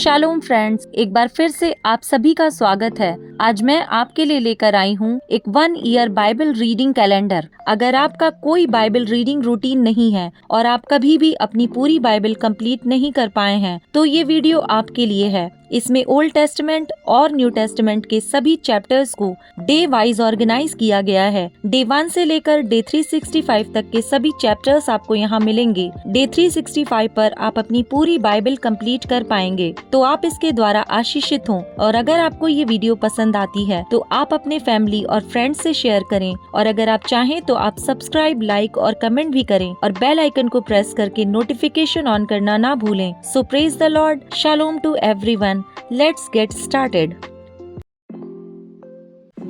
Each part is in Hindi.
शालोम फ्रेंड्स, एक बार फिर से आप सभी का स्वागत है। आज मैं आपके लिए लेकर आई हूँ एक 1 ईयर बाइबल रीडिंग कैलेंडर। अगर आपका कोई बाइबल रीडिंग रूटीन नहीं है और आप कभी भी अपनी पूरी बाइबल कंप्लीट नहीं कर पाए हैं, तो ये वीडियो आपके लिए है। इसमें ओल्ड टेस्टमेंट और न्यू टेस्टमेंट के सभी चैप्टर्स को डे वाइज ऑर्गेनाइज किया गया है। डे 1 से लेकर डे 365 तक के सभी चैप्टर्स आपको यहाँ मिलेंगे। डे 365 पर आप अपनी पूरी बाइबल कंप्लीट कर पाएंगे, तो आप इसके द्वारा आशीषित हों। और अगर आपको ये वीडियो पसंद आती है तो आप अपने फैमिली और फ्रेंड्स से शेयर करें, और अगर आप चाहें तो आप सब्सक्राइब, लाइक और कमेंट भी करें और बेल आइकन को प्रेस करके नोटिफिकेशन ऑन करना ना भूलें। So praise the lord, shalom to everyone. Let's get started.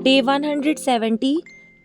Day 170,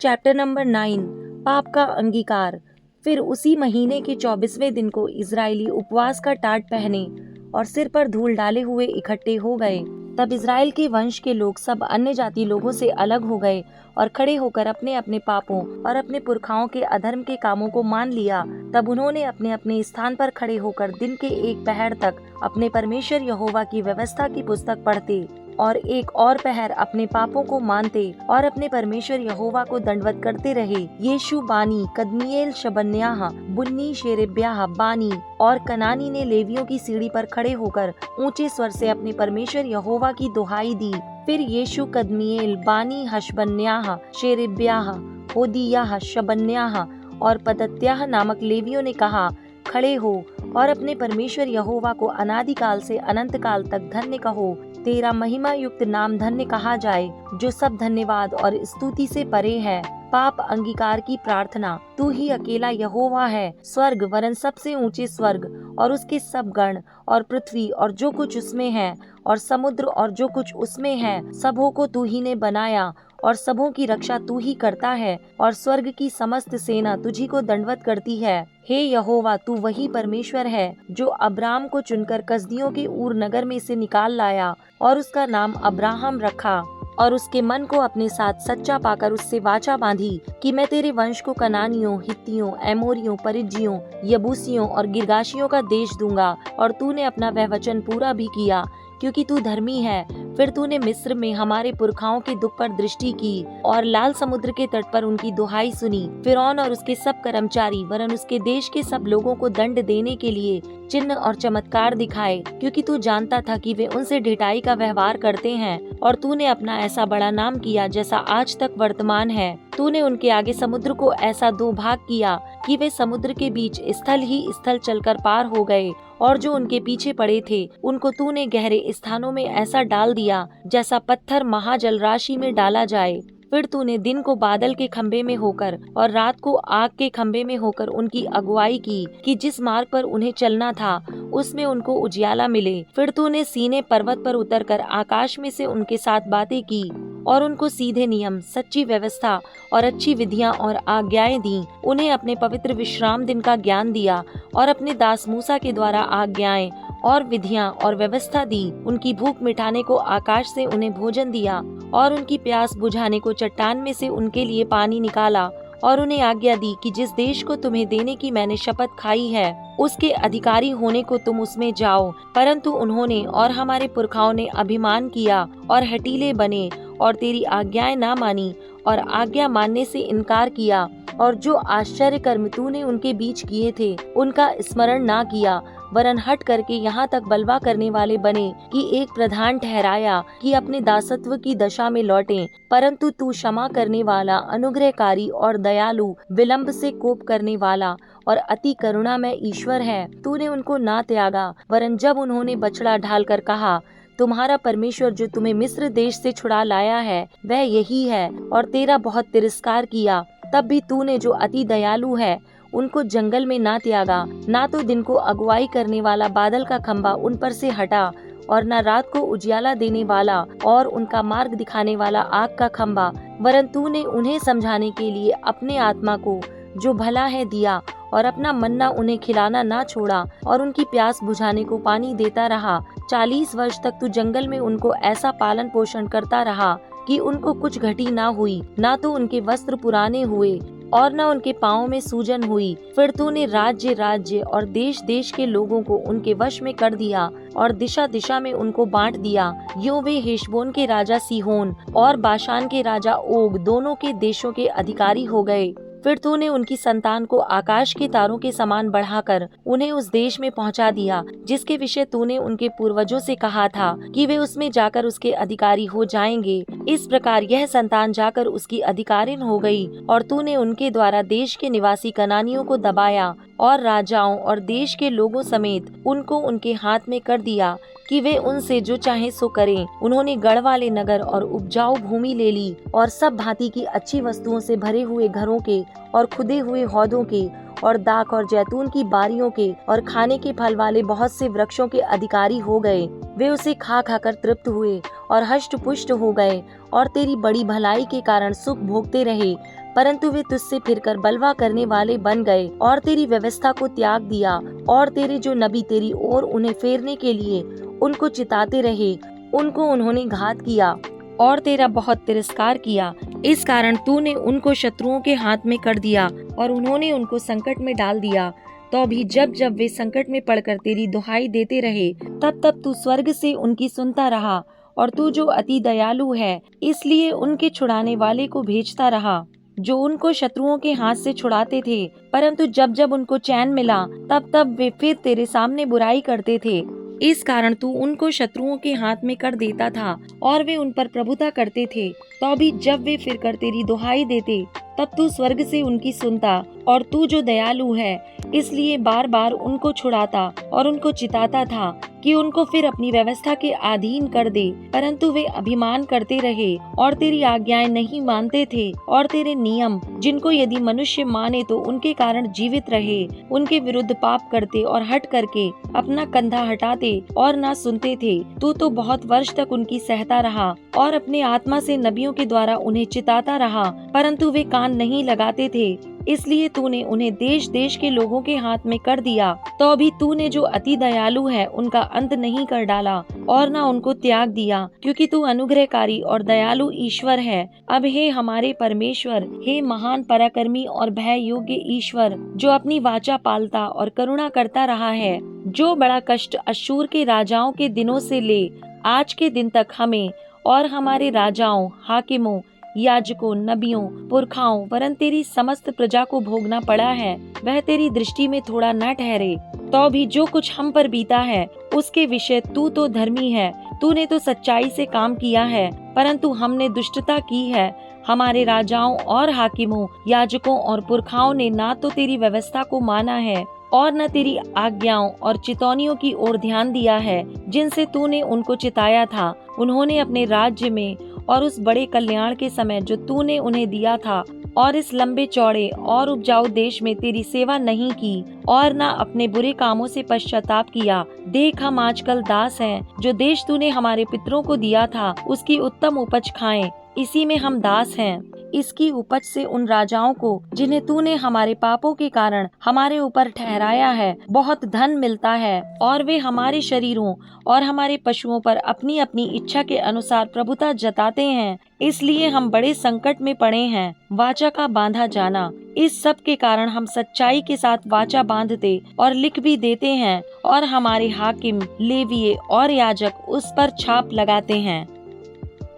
chapter number 9, पाप का अंगीकार। फिर उसी महीने के 24वें दिन को इजरायली उपवास का टाट पहने और सिर पर धूल डाले हुए इकट्ठे हो गए। तब इजराइल के वंश के लोग सब अन्य जाति लोगों से अलग हो गए और खड़े होकर अपने अपने पापों और अपने पुरखाओं के अधर्म के कामों को मान लिया। तब उन्होंने अपने अपने स्थान पर खड़े होकर दिन के एक पहर तक अपने परमेश्वर यहोवा की व्यवस्था की पुस्तक पढ़ते और एक और पहर अपने पापों को मानते और अपने परमेश्वर यहोवा को दंडवत करते रहे। यीशु, बानी, कदमिएल, शबन्याह, बुन्नी, शेरेब्याह, बानी और कनानी ने लेवियों की सीढ़ी पर खड़े होकर ऊंचे स्वर से अपने परमेश्वर यहोवा की दुहाई दी। फिर यीशु, कदमिएल, बानी, हशबन्याह, शेरेब्याह, होदियाह, शबन्याह और पदत्याह नामक लेवियों ने कहा, खड़े हो और अपने परमेश्वर यहोवा को अनादिकाल से अनंत काल तक धन्य कहो। तेरा महिमा युक्त नाम धन्य कहा जाए, जो सब धन्यवाद और स्तुति से परे है। पाप अंगीकार की प्रार्थना। तू ही अकेला यहोवा है। स्वर्ग वरन सबसे ऊंचे स्वर्ग और उसके सब गण और पृथ्वी और जो कुछ उसमें है और समुद्र और जो कुछ उसमें है, सबों को तू ही ने बनाया और सबों की रक्षा तू ही करता है, और स्वर्ग की समस्त सेना तुझी को दंडवत करती है। हे यहोवा, तू वही परमेश्वर है जो अब्राम को चुनकर कसदियों के ऊर नगर में से निकाल लाया और उसका नाम अब्राहम रखा, और उसके मन को अपने साथ सच्चा पाकर उससे वाचा बांधी कि मैं तेरे वंश को कनानियों, हित्तियों, एमोरियों, परिज्जियों, यबूसियों और गिर्गाशियों का देश दूंगा। और तूने अपना वह वचन पूरा भी किया, क्योंकि तू धर्मी है। फिर तूने मिस्र में हमारे पुरखाओं के दुख पर दृष्टि की और लाल समुद्र के तट पर उनकी दुहाई सुनी। फिरौन और उसके सब कर्मचारी वरन उसके देश के सब लोगों को दंड देने के लिए चिन्ह और चमत्कार दिखाए, क्योंकि तू जानता था कि वे उनसे ढिठाई का व्यवहार करते हैं। और तूने अपना ऐसा बड़ा नाम किया जैसा आज तक वर्तमान है। तूने उनके आगे समुद्र को ऐसा 2 भाग किया कि वे समुद्र के बीच स्थल ही स्थल चलकर पार हो गए, और जो उनके पीछे पड़े थे उनको तूने गहरे स्थानों में ऐसा डाल दिया जैसा पत्थर महाजल राशि में डाला जाए। फिर तूने दिन को बादल के खंभे में होकर और रात को आग के खंभे में होकर उनकी अगुवाई की कि जिस मार्ग पर उन्हें चलना था उसमें उनको उजियाला मिले। फिर तूने सीने पर्वत पर उतरकर आकाश में से उनके साथ बातें की और उनको सीधे नियम, सच्ची व्यवस्था और अच्छी विधियां और आज्ञाएं दी। उन्हें अपने पवित्र विश्राम दिन का ज्ञान दिया और अपने दास मूसा के द्वारा आज्ञाएं और विधियां और व्यवस्था दी। उनकी भूख मिटाने को आकाश से उन्हें भोजन दिया और उनकी प्यास बुझाने को चट्टान में से उनके लिए पानी निकाला। और उन्हें आज्ञा दी कि जिस देश को तुम्हें देने की मैंने शपथ खाई है उसके अधिकारी होने को तुम उसमें जाओ। परंतु उन्होंने और हमारे पुरखाओं ने अभिमान किया और हठीले बने और तेरी आज्ञाएं ना मानी और आज्ञा मानने से इनकार किया, और जो आश्चर्य कर्म तूने उनके बीच किए थे उनका स्मरण ना किया, वरन हट करके यहाँ तक बलवा करने वाले बने कि एक प्रधान ठहराया कि अपने दासत्व की दशा में लौटें। परंतु तू क्षमा करने वाला, अनुग्रहकारी और दयालु, विलंब से कोप करने वाला और अति करुणा में ईश्वर है। तूने उनको ना त्यागा, वरन जब उन्होंने बछड़ा ढालकर कहा, तुम्हारा परमेश्वर जो तुम्हें मिस्र देश से छुड़ा लाया है वह यही है, और तेरा बहुत तिरस्कार किया, तब भी तूने जो अति दयालु है उनको जंगल में ना त्यागा। ना तो दिन को अगुवाई करने वाला बादल का खंभा उन पर से हटा और न रात को उजियाला देने वाला और उनका मार्ग दिखाने वाला आग का खंभा, वरन तूने उन्हें समझाने के लिए अपने आत्मा को जो भला है दिया और अपना मन्ना उन्हें खिलाना ना छोड़ा और उनकी प्यास बुझाने को पानी देता रहा। 40 वर्ष तक तू जंगल में उनको ऐसा पालन पोषण करता रहा कि उनको कुछ घटी ना हुई, ना तो उनके वस्त्र पुराने हुए, और न उनके पाँव में सूजन हुई। फिर तूने राज्य राज्य और देश देश के लोगों को उनके वश में कर दिया और दिशा दिशा में उनको बांट दिया। यूं वे हेशबोन के राजा सीहोन और बाशान के राजा ओग दोनों के देशों के अधिकारी हो गए। फिर तूने उनकी संतान को आकाश के तारों के समान बढ़ाकर उन्हें उस देश में पहुंचा दिया जिसके विषय तूने उनके पूर्वजों से कहा था कि वे उसमें जाकर उसके अधिकारी हो जाएंगे। इस प्रकार यह संतान जाकर उसकी अधिकारिन हो गई और तूने उनके द्वारा देश के निवासी कनानियों को दबाया और राजाओं और देश के लोगों समेत उनको उनके हाथ में कर दिया कि वे उनसे जो चाहे सो करें। उन्होंने गढ़ वाले नगर और उपजाऊ भूमि ले ली और सब भांति की अच्छी वस्तुओं से भरे हुए घरों के और खुदे हुए हौदों के और दाख और जैतून की बारियों के और खाने के फल वाले बहुत से वृक्षों के अधिकारी हो गए। वे उसे खा खाकर तृप्त हुए और हष्ट पुष्ट हो गए और तेरी बड़ी भलाई के कारण सुख भोगते रहे। परंतु वे तुझसे फिरकर बलवा करने वाले बन गए और तेरी व्यवस्था को त्याग दिया और तेरे जो नबी तेरी ओर उन्हें फेरने के लिए उनको चिताते रहे उनको उन्होंने घात किया और तेरा बहुत तिरस्कार किया। इस कारण तूने उनको शत्रुओं के हाथ में कर दिया और उन्होंने उनको संकट में डाल दिया। तो भी जब जब वे संकट में पड़कर तेरी दुहाई देते रहे तब तब तू स्वर्ग से उनकी सुनता रहा और तू जो अति दयालु है इसलिए उनके छुड़ाने वाले को भेजता रहा जो उनको शत्रुओं के हाथ से छुड़ाते थे। परंतु जब जब उनको चैन मिला तब तब वे फिर तेरे सामने बुराई करते थे। इस कारण तू उनको शत्रुओं के हाथ में कर देता था और वे उन पर प्रभुता करते थे। तो भी जब वे फिर कर तेरी दुहाई देते तब तू स्वर्ग से उनकी सुनता और तू जो दयालु है इसलिए बार बार उनको छुड़ाता और उनको चिताता था कि उनको फिर अपनी व्यवस्था के अधीन कर दे। परंतु वे अभिमान करते रहे और तेरी आज्ञाएं नहीं मानते थे और तेरे नियम जिनको यदि मनुष्य माने तो उनके कारण जीवित रहे उनके विरुद्ध पाप करते और हट करके अपना कंधा हटाते और ना सुनते थे। तू तो बहुत वर्ष तक उनकी सहता रहा और अपने आत्मा से नबियों के द्वारा उन्हें चिताता रहा परंतु वे कान नहीं लगाते थे। इसलिए तूने उन्हें देश देश के लोगों के हाथ में कर दिया। तो भी तूने जो अति दयालु है उनका अंत नहीं कर डाला और न उनको त्याग दिया क्योंकि तू अनुग्रहकारी और दयालु ईश्वर है। अब हे हमारे परमेश्वर, हे महान पराक्रमी और भय योग्य ईश्वर जो अपनी वाचा पालता और करुणा करता रहा है, जो बड़ा कष्ट अश्शूर के राजाओं के दिनों से ले आज के दिन तक हमें और हमारे राजाओं, हाकिमों, याजकों, नबियों, पुरखाओं वरन तेरी समस्त प्रजा को भोगना पड़ा है, वह तेरी दृष्टि में थोड़ा न ठहरे। तो भी जो कुछ हम पर बीता है उसके विषय तू तो धर्मी है। तूने तो सच्चाई से काम किया है परंतु हमने दुष्टता की है। हमारे राजाओं और हाकिमों, याजकों और पुरखाओं ने ना तो तेरी व्यवस्था को माना है और न तेरी आज्ञाओं और चितौनियों की ओर ध्यान दिया है जिनसे तूने उनको चिताया था। उन्होंने अपने राज्य में और उस बड़े कल्याण के समय जो तूने उन्हें दिया था और इस लंबे चौड़े और उपजाऊ देश में तेरी सेवा नहीं की और न अपने बुरे कामों से पश्चाताप किया। देख, हम आजकल दास हैं। जो देश तूने हमारे पितरों को दिया था उसकी उत्तम उपज खाएं, इसी में हम दास हैं। इसकी उपज से उन राजाओं को जिन्हें तूने हमारे पापों के कारण हमारे ऊपर ठहराया है बहुत धन मिलता है और वे हमारे शरीरों और हमारे पशुओं पर अपनी अपनी इच्छा के अनुसार प्रभुता जताते हैं। इसलिए हम बड़े संकट में पड़े हैं। वाचा का बांधा जाना, इस सब के कारण हम सच्चाई के साथ वाचा बांधते और लिख भी देते हैं और हमारे हाकिम, लेवीय और याजक उस पर छाप लगाते हैं।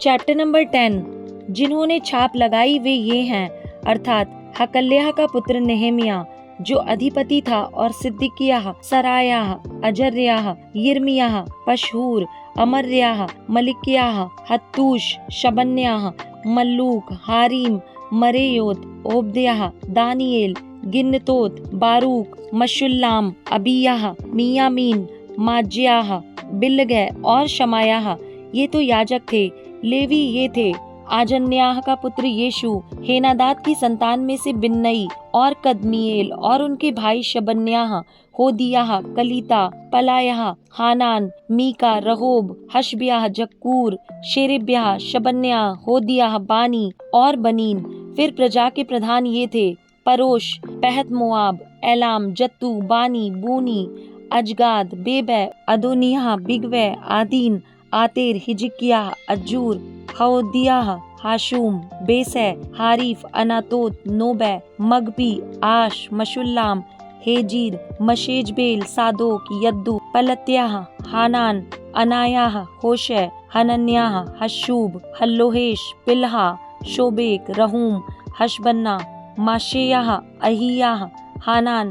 Chapter number 10। जिन्होंने छाप लगाई वे ये हैं, अर्थात हकल्याह का पुत्र नेहेमिया जो अधिपति था और सिद्दीकिय्याह, सरायाह, अजर्याह, यिर्मयाह, पशहूर, अमर्याह, मलिकिय्याह, हत्तूश, शबन्याह, मल्लूक, हारीम, मरेयोत, ओबद्याह, दानिएल, गिन्नतोत, बारूक, मशुल्लाम, अबियाह, मियामीन, माज्याह, बिलगै और शमायाह, ये तो याजक थे। लेवी ये थे, आजन्याह का पुत्र यीशु, हेनादाद की संतान में से बिन्नई और कदमिएल और उनके भाई शबन्याह, होदियाह, कलीता, पलायाह, हानान, मीका, रहोब, हशब्याह, जक्कूर, शेरेब्याह, शबन्याह, होदियाह, बानी और बनीन। फिर प्रजा के प्रधान ये थे, परोश, पहत मोआब, एलाम, जत्तू, बानी, बूनी, अजगाद, बेबै, अदोनियाह, बिगवै, आदीन, आतेर, हिजकिय्याह, अज्जूर, हओदियाह, हाशूम, बेसै, हारीफ, अनातोत, नोबै, मगपी, आश, मशुल्लाम, हेजीर, मशेजबेल, सादोक, यद्दू, पलत्याह, हानान, अनायाह, होशै, हनन्याह, हशूब, हल्लोहेश, पिल्हा, शोबेक, रहूम, हशबन्ना, माशेयाह, अहियाह, हानान,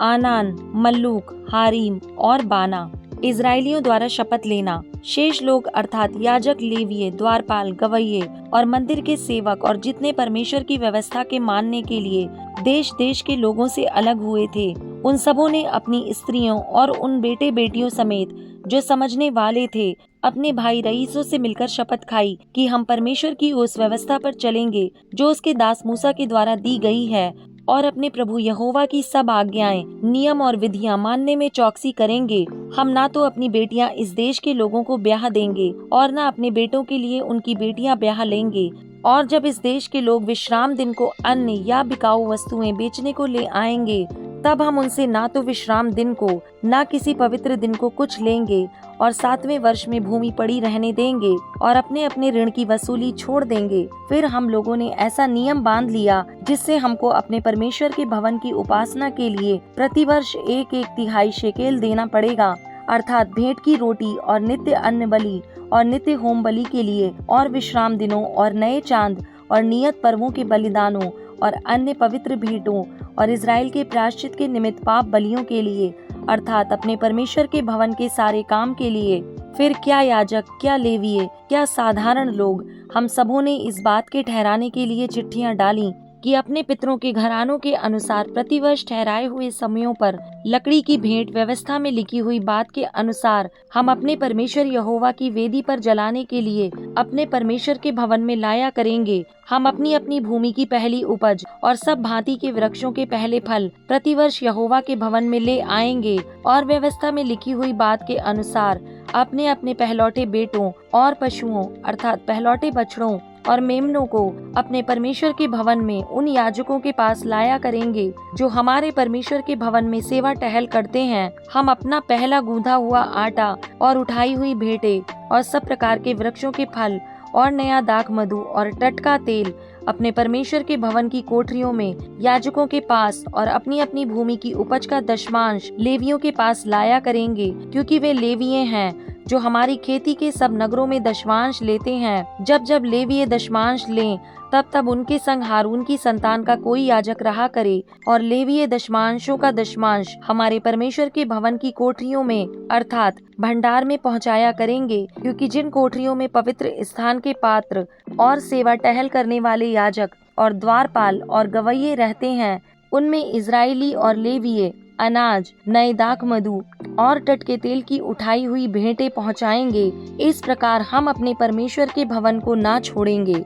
आनान, मल्लूक, हारीम और बाना। इजरायलियों द्वारा शपथ लेना। शेष लोग अर्थात याजक, लेविये, द्वारपाल, गवैये और मंदिर के सेवक और जितने परमेश्वर की व्यवस्था के मानने के लिए देश देश के लोगों से अलग हुए थे, उन सबों ने अपनी स्त्रियों और उन बेटे बेटियों समेत जो समझने वाले थे अपने भाई रईसों से मिलकर शपथ खाई कि हम परमेश्वर की उस व्यवस्था पर चलेंगे जो उसके दास मूसा के द्वारा दी गई है और अपने प्रभु यहोवा की सब आज्ञाएं, नियम और विधियां मानने में चौकसी करेंगे। हम ना तो अपनी बेटियां इस देश के लोगों को ब्याह देंगे और न अपने बेटों के लिए उनकी बेटियां ब्याह लेंगे। और जब इस देश के लोग विश्राम दिन को अन्न या बिकाऊ वस्तुएं बेचने को ले आएंगे, तब हम उनसे ना तो विश्राम दिन को ना किसी पवित्र दिन को कुछ लेंगे और 7वें वर्ष में भूमि पड़ी रहने देंगे और अपने अपने ऋण की वसूली छोड़ देंगे। फिर हम लोगों ने ऐसा नियम बांध लिया जिससे हमको अपने परमेश्वर के भवन की उपासना के लिए प्रतिवर्ष 1/3 शेकेल देना पड़ेगा, अर्थात भेंट की रोटी और नित्य अन्न बलि और नित्य होम बलि के लिए और विश्राम दिनों और नए चांद और नियत पर्वों के बलिदानों और अन्य पवित्र भेंटों और इजराइल के प्रायश्चित के निमित्त पाप बलियों के लिए, अर्थात अपने परमेश्वर के भवन के सारे काम के लिए। फिर क्या याजक, क्या लेविये, क्या साधारण लोग, हम सबों ने इस बात के ठहराने के लिए चिट्ठियां डाली कि अपने पितरों के घरानों के अनुसार प्रतिवर्ष ठहराए हुए समयों पर लकड़ी की भेंट व्यवस्था में लिखी हुई बात के अनुसार हम अपने परमेश्वर यहोवा की वेदी पर जलाने के लिए अपने परमेश्वर के भवन में लाया करेंगे। हम अपनी अपनी भूमि की पहली उपज और सब भांति के वृक्षों के पहले फल प्रतिवर्ष यहोवा के भवन में ले आएंगे और व्यवस्था में लिखी हुई बात के अनुसार अपने अपने पहलौठे बेटों और पशुओं अर्थात पहलौठे बछड़ों और मेमनों को अपने परमेश्वर के भवन में उन याजकों के पास लाया करेंगे जो हमारे परमेश्वर के भवन में सेवा टहल करते हैं। हम अपना पहला गूंधा हुआ आटा और उठाई हुई भेंटें और सब प्रकार के वृक्षों के फल और नया दाख मधु और टटका तेल अपने परमेश्वर के भवन की कोठरियों में याजकों के पास और अपनी अपनी भूमि की उपज का दशमांश लेवियों के पास लाया करेंगे, क्योंकि वे लेविये हैं जो हमारी खेती के सब नगरों में दशमांश लेते हैं। जब जब लेविये दशमांश लें तब तब उनके संग हारून की संतान का कोई याजक रहा करे और लेविये दशमांशों का दशमांश हमारे परमेश्वर के भवन की कोठरियों में अर्थात भंडार में पहुंचाया करेंगे, क्योंकि जिन कोठरियों में पवित्र स्थान के पात्र और सेवा टहल करने वाले याजक और द्वारपाल और गवैये रहते हैं, उनमें इजराइली और लेविये अनाज, नए दाख मधु और टटके तेल की उठाई हुई भेंटें पहुंचाएंगे। इस प्रकार हम अपने परमेश्वर के भवन को ना छोड़ेंगे।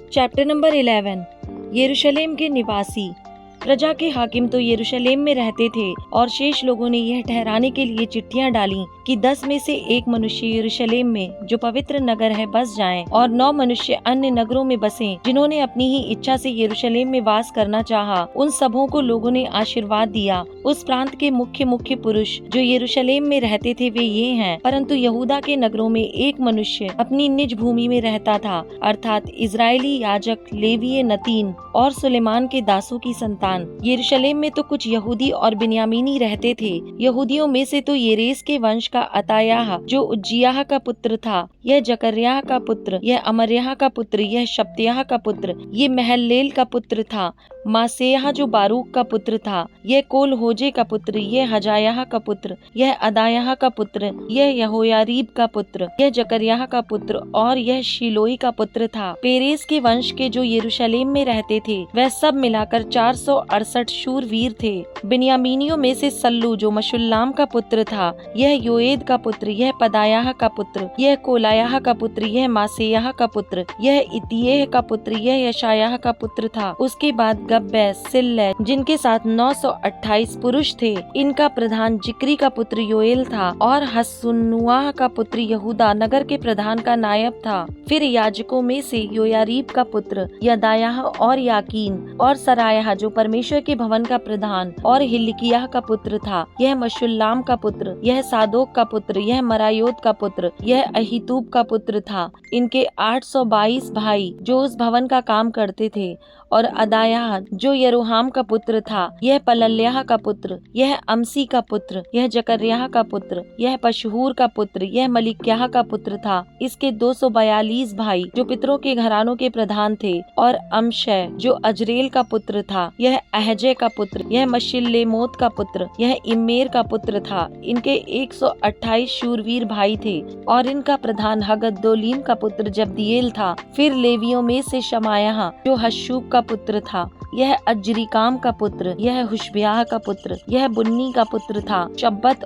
Chapter number 11। यरूशलेम के निवासी। प्रजा के हाकिम तो यरूशलेम में रहते थे और शेष लोगों ने यह ठहराने के लिए चिट्ठियां डाली कि 10 में से 1 मनुष्य यरूशलेम में जो पवित्र नगर है बस जाएं और 9 मनुष्य अन्य नगरों में बसें। जिन्होंने अपनी ही इच्छा से यरूशलेम में वास करना चाहा, उन सबों को लोगों ने आशीर्वाद दिया। उस प्रांत के मुख्य मुख्य पुरुष जो यरूशलेम में रहते थे वे ये हैं, परंतु यहूदा के नगरों में 1 मनुष्य अपनी निज भूमि में रहता था, अर्थात इजरायली याजक लेविये नतीन और सुलेमान के दासों की संतान। यरूशलेम में तो कुछ यहूदी और बिन्यामीनी रहते थे। यहूदियों में से तो येरेस के वंश का अतायाह जो उज्जियाह का पुत्र था, यह जकर्याह का पुत्र, यह अमर्याह का पुत्र, यह शप्त्याह का पुत्र, ये महललेल का पुत्र था। मासेयाह जो बारूक का पुत्र था, यह कोलहोजे का पुत्र, यह हजायाह का पुत्र, यह अदायाह का पुत्र, यह यहोयारीब का पुत्र, यह जकर्याह का पुत्र और यह शिलोई का पुत्र था। पेरेस के वंश के जो यरूशलेम में रहते थे वह सब मिलाकर 468 शूरवीर थे। बिन्यामीनियों में से सल्लू जो मशुल्लाम का पुत्र था, यह योएद का पुत्र, यह पदायाह का पुत्र, यह कोलायाह का पुत्र, यह मासेयाह का पुत्र, यह इतियेह का पुत्र, यह यशायाह का पुत्र था। उसके बाद गब्बै, सिल्लै, जिनके साथ 928 पुरुष थे। इनका प्रधान जिक्री का पुत्र योएल था और हसनुआह का पुत्र यहूदा नगर के प्रधान का नायब था। फिर याजकों में से योयारीब का पुत्र यदायाह और याकीन और सरायाह जो परमेश्वर के भवन का प्रधान और हिल्किय्याह का पुत्र था, यह मशुल्लाम का पुत्र, यह सादोक का पुत्र, यह मरायोत का पुत्र, यह अहीतूब का पुत्र था। इनके 822 भाई जो उस भवन का काम करते थे। और अदायाह जो यरोहाम का पुत्र था, यह पलल्याह का पुत्र, यह अमसी का पुत्र, यह जकर्याह का पुत्र, यह पशहूर का पुत्र, यह मलिक्याह का पुत्र था। इसके 242 भाई जो पितरों के घरानों के प्रधान थे। और अमशय जो अजरेल का पुत्र था, यह अहजय का पुत्र, यह मशिल्लेमोत का पुत्र, यह इम्मेर का पुत्र था। इनके 128 शूरवीर भाई थे और इनका प्रधान हगदोलीम का पुत्र जब्दिएल था। फिर लेवियों में से शमायाह जो हशूब का पुत्र था, यह अजरीकाम का पुत्र, यह हुशब्याह का पुत्र, यह बुन्नी का पुत्र था। शब्बत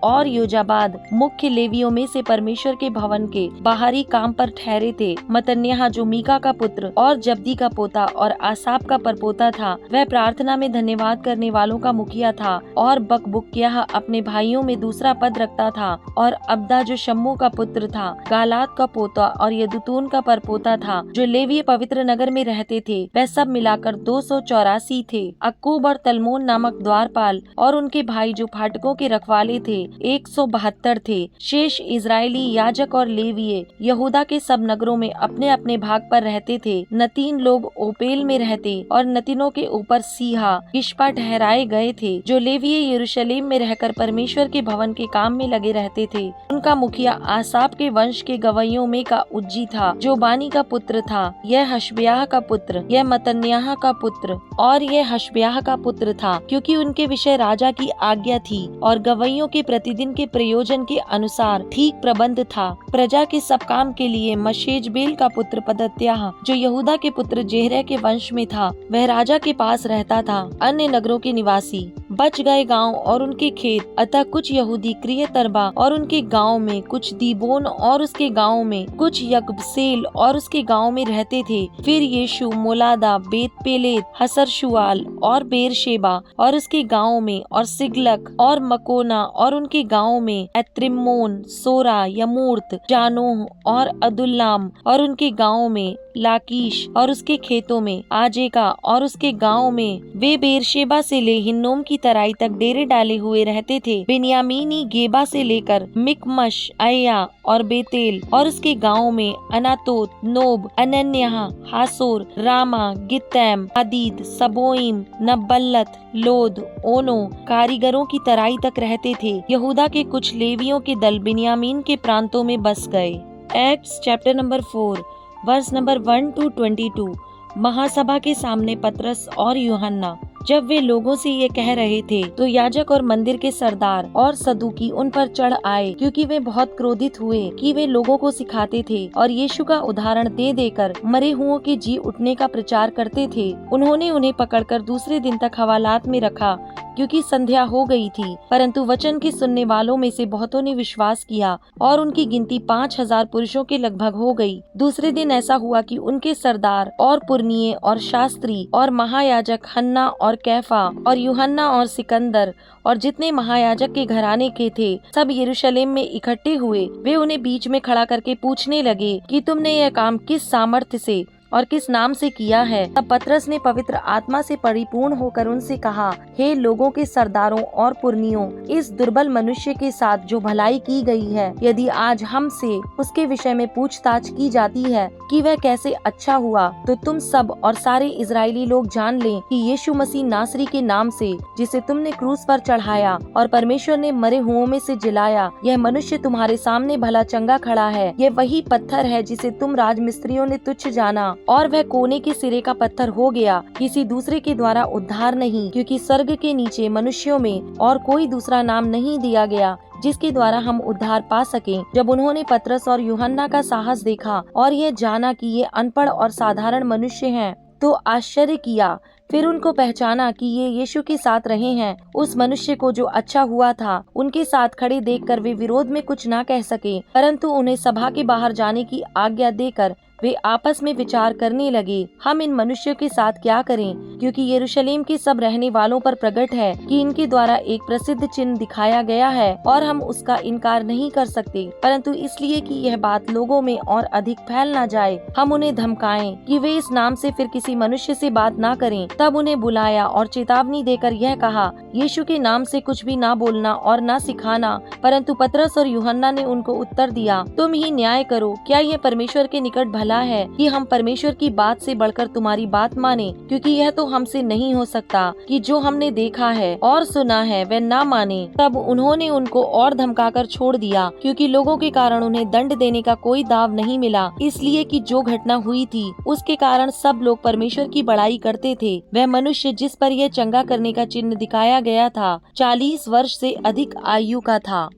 और योजाबाद मुख्य लेवियों में से परमेश्वर के भवन के बाहरी काम पर ठहरे थे। मतन्याह जो मीका का पुत्र और जब्दी का पोता और आसाप का परपोता था, वह प्रार्थना में धन्यवाद करने वालों का मुखिया था। और बकबुक्याह अपने भाइयों में दूसरा पद रखता था। और अब्दा जो शम्मू का पुत्र था, गालात का पोता और यदुतून का परपोता था, जो लेवीय पवित्र नगर में रहते थे, वह सब मिलाकर 284 थे। अक्कूब और तलमोन नामक द्वारपाल और उनके भाई जो फाटकों के रखवाले थे 172 थे। शेष इजरायली याजक और लेवीय यहूदा के सब नगरों में अपने अपने भाग पर रहते थे। नतीन लोग ओपेल में रहते और नतीनों के ऊपर सीहा गिशपा ठहराए गए थे, जो लेवीय यरूशलेम में रहकर परमेश्वर के भवन के काम में लगे रहते थे। उनका मुखिया आसाप के वंश के गवैयों में का उज्जी था, जो बानी का पुत्र था। यह हशब्याह का पुत्र, यह मतन्याह का पुत्र और यह हशब्याह का पुत्र था, क्योंकि उनके विषय राजा की आज्ञा थी और गवैयों के प्रतिदिन के प्रयोजन के अनुसार ठीक प्रबंध था। प्रजा के सब काम के लिए मशेजबेल का पुत्र पदत्याह जो यहूदा के पुत्र जेहरे के वंश में था, वह राजा के पास रहता था। अन्य नगरों के निवासी बच गए गांव और उनके खेत, अतः कुछ यहूदी क्रियतरबा और उनके गांव में, कुछ दीबोन और उसके गांव में, कुछ यकबसेल और उसके गांव में रहते थे। फिर यीशु मोलादा, बेत पेलेत, हसर शुआल और बेरशेबा और उसके गांव में, और सिगलक और मकोना और उनके गांव में, एत्रिम्मोन, सोरा, यमूर्त, जानोह और अदुल्लाम और उनके गांव में, लाकीश और उसके खेतों में, आजेका और उसके गांव में। वे बेरशेबा से ले हिन्नोम की तराई तक डेरे डाले हुए रहते थे। बिन्यामीनी गेबा से लेकर मिकमश, अय्या और बेतेल और उसके गांव में, अनातोत, नोब, अनन्याह, हासोर, रामा, गित्तैम, हदीद, सबोइम, नबल्लत, लोद, ओनो, कारीगरों की तराई तक रहते थे। यहूदा के कुछ लेवियों के दल बिन्यामीन के प्रांतों में बस गए। Acts chapter number 4 verse number 1 to 22। महासभा के सामने पतरस और यूहन्ना। जब वे लोगों से ये कह रहे थे, तो याजक और मंदिर के सरदार और सदूकी उन पर चढ़ आए, क्योंकि वे बहुत क्रोधित हुए कि वे लोगों को सिखाते थे और यीशु का उदाहरण दे देकर मरे हुओं के जी उठने का प्रचार करते थे। उन्होंने उन्हें पकड़कर दूसरे दिन तक हवालात में रखा, क्योंकि संध्या हो गई थी। परंतु वचन के सुनने वालों में से बहुतों ने विश्वास किया और उनकी गिनती 5000 पुरुषों के लगभग हो गई। दूसरे दिन ऐसा हुआ कि उनके सरदार और पुरनिये और शास्त्री और महायाजक हन्ना और कैफा और यूहन्ना और सिकंदर और जितने महायाजक के घराने के थे, सब यरूशलेम में इकट्ठे हुए। वे उन्हें बीच में खड़ा करके पूछने लगे कि तुमने यह काम किस सामर्थ्य से और किस नाम से किया है। तब पतरस ने पवित्र आत्मा से परिपूर्ण होकर उनसे कहा, हे लोगों के सरदारों और पुरनियों, इस दुर्बल मनुष्य के साथ जो भलाई की गई है, यदि आज हमसे उसके विषय में पूछताछ की जाती है कि वह कैसे अच्छा हुआ, तो तुम सब और सारे इजरायली लोग जान लें कि यीशु मसीह नासरी के नाम से, जिसे तुमने क्रूस पर चढ़ाया और परमेश्वर ने मरे हुओं में से जिलाया, यह मनुष्य तुम्हारे सामने भला चंगा खड़ा है। यह वही पत्थर है जिसे तुम राजमिस्त्रियों ने तुच्छ जाना, और वह कोने के सिरे का पत्थर हो गया, किसी दूसरे के द्वारा उद्धार नहीं, क्योंकि स्वर्ग के नीचे मनुष्यों में और कोई दूसरा नाम नहीं दिया गया जिसके द्वारा हम उद्धार पा सकें। जब उन्होंने पतरस और यूहन्ना का साहस देखा और यह जाना कि ये अनपढ़ और साधारण मनुष्य हैं, तो आश्चर्य किया। फिर उनको पहचाना कि ये यीशु के साथ रहे हैं। उस मनुष्य को जो अच्छा हुआ था, उनके साथ खड़े देखकर वे विरोध में कुछ ना कह सके, परंतु उन्हें सभा के बाहर जाने की आज्ञा देकर वे आपस में विचार करने लगे, हम इन मनुष्यों के साथ क्या करें, क्योंकि यरूशलेम के सब रहने वालों पर प्रकट है कि इनके द्वारा एक प्रसिद्ध चिन्ह दिखाया गया है और हम उसका इनकार नहीं कर सकते, परंतु इसलिए कि यह बात लोगों में और अधिक फैल ना जाए, हम उन्हें धमकाएं कि वे इस नाम से फिर किसी मनुष्य से बात ना करें। तब उन्हें बुलाया और चेतावनी देकर यह कहा, यीशु के नाम से कुछ भी ना बोलना और ना सिखाना। परंतु पतरस और यूहन्ना ने उनको उत्तर दिया, तुम ही न्याय करो, क्या यह परमेश्वर के निकट भला है कि हम परमेश्वर की बात से बढ़कर तुम्हारी बात माने, क्योंकि यह तो हमसे नहीं हो सकता कि जो हमने देखा है और सुना है वह ना माने। तब उन्होंने उनको और धमकाकर छोड़ दिया, क्योंकि लोगों के कारण उन्हें दंड देने का कोई दाव नहीं मिला, इसलिए कि जो घटना हुई थी उसके कारण सब लोग परमेश्वर की बड़ाई करते थे। वह मनुष्य जिस पर यह चंगा करने का चिन्ह दिखाया गया था 40 वर्ष से अधिक आयु का था।